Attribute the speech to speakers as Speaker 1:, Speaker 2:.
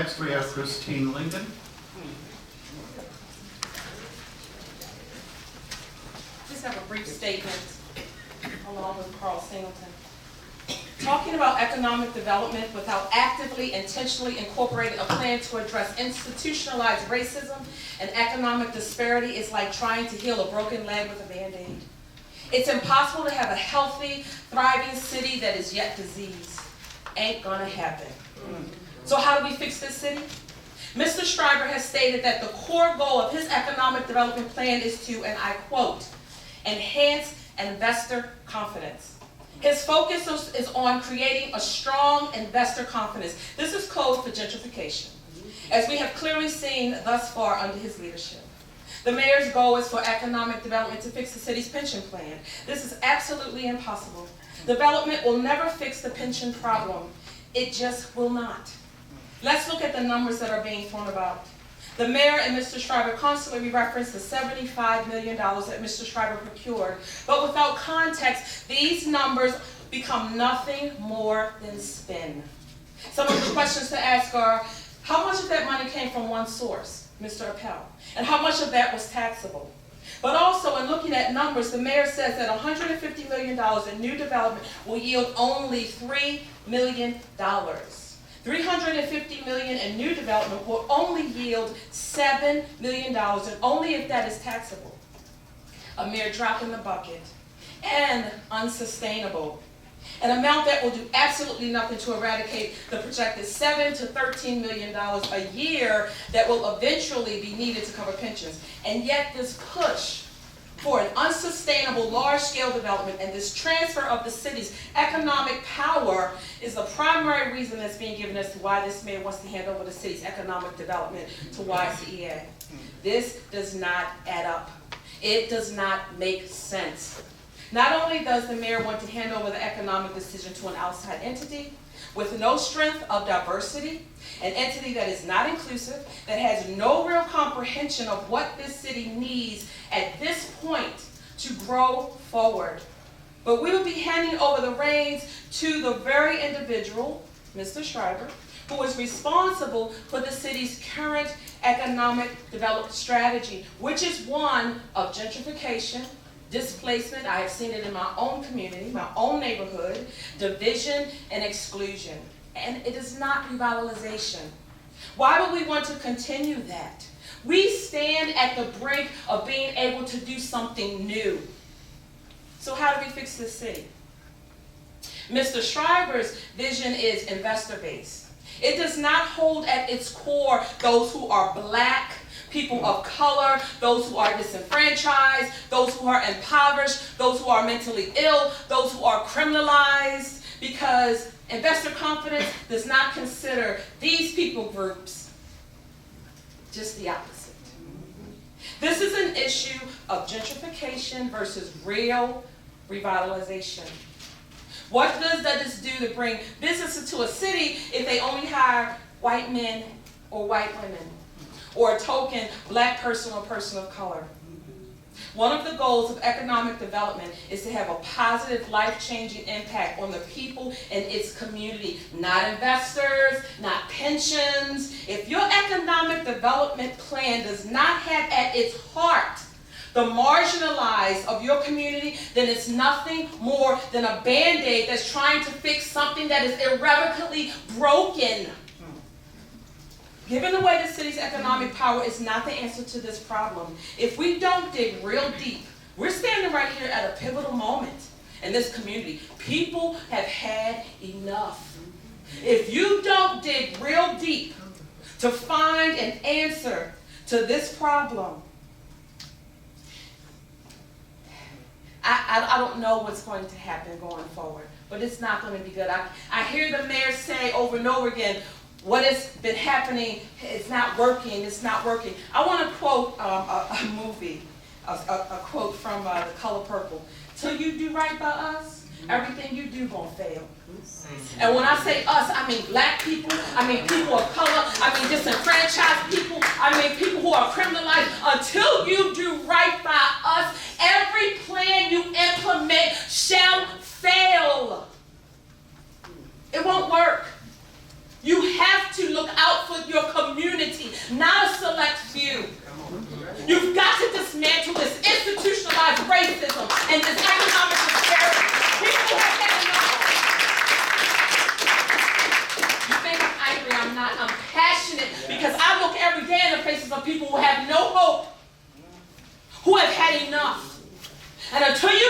Speaker 1: Next, we have Christine Lincoln.
Speaker 2: Just have a brief statement along with Carl Singleton. Talking about economic development without actively, intentionally incorporating a plan to address institutionalized racism and economic disparity is like trying to heal a broken leg with a Band-Aid. It's impossible to have a healthy, thriving city that is yet diseased. Ain't gonna happen. So how do we fix this city? Mr. Schreiber has stated that the core goal of his economic development plan is to, and I quote, enhance investor confidence. His focus is on creating a strong investor confidence. This is code for gentrification, as we have clearly seen thus far under his leadership. The mayor's goal is for economic development to fix the city's pension plan. This is absolutely impossible. Development will never fix the pension problem. It just will not. Let's look at the numbers that are being thrown about. The mayor and Mr. Schreiber constantly reference the $75 million that Mr. Schreiber procured, but without context, these numbers become nothing more than spin. Some of the questions to ask are, how much of that money came from one source, Mr. Appel, and how much of that was taxable? But also, in looking at numbers, the mayor says that $150 million in new development will yield only $3 million. $350 million in new development will only yield $7 million, and only if that is taxable. A mere drop in the bucket, and unsustainable. An amount that will do absolutely nothing to eradicate the projected $7 to $13 million a year that will eventually be needed to cover pensions. And yet this push for an unsustainable large-scale development and this transfer of the city's economic power is the primary reason that's being given as to why this mayor wants to hand over the city's economic development to YCEA. This does not add up. It does not make sense. Not only does the mayor want to hand over the economic decision to an outside entity with no strength of diversity, an entity that is not inclusive, that has no real comprehension of what this city needs at this point to grow forward. But we will be handing over the reins to the very individual, Mr. Schreiber, who is responsible for the city's current economic development strategy, which is one of gentrification, displacement, I have seen it in my own community, my own neighborhood, division and exclusion. And it is not revitalization. Why would we want to continue that? We stand at the brink of being able to do something new. So how do we fix this city? Mr. Schreiber's vision is investor-based. It does not hold at its core those who are black, people of color, those who are disenfranchised, those who are impoverished, those who are mentally ill, those who are criminalized, because investor confidence does not consider these people groups, just the opposite. This is an issue of gentrification versus real revitalization. What does this do to bring business into a city if they only hire white men or white women, or a token black person or person of color? One of the goals of economic development is to have a positive, life-changing impact on the people in its community, not investors, not pensions. If your economic development plan does not have at its heart the marginalized of your community, then it's nothing more than a Band-Aid that's trying to fix something that is irrevocably broken. Giving away the city's economic power is not the answer to this problem. If we don't dig real deep, we're standing right here at a pivotal moment in this community. People have had enough. If you don't dig real deep to find an answer to this problem, I don't know what's going to happen going forward, but it's not going to be good. I hear the mayor say over and over again, what has been happening, it's not working, it's not working. I want to quote a movie, a quote from The Color Purple. Till you do right by us, everything you do gonna fail. And when I say us, I mean black people, I mean people of color, I mean disenfranchised people, I mean people who are criminalized. Until you do right by us, every plan you implement shall fail. It won't work. You have to look out for your not a select few. You've got to dismantle this institutionalized racism and this economic disparity. People have had enough. You think I'm angry? I'm not. I'm passionate because I look every day in the faces of people who have no hope, who have had enough. And until you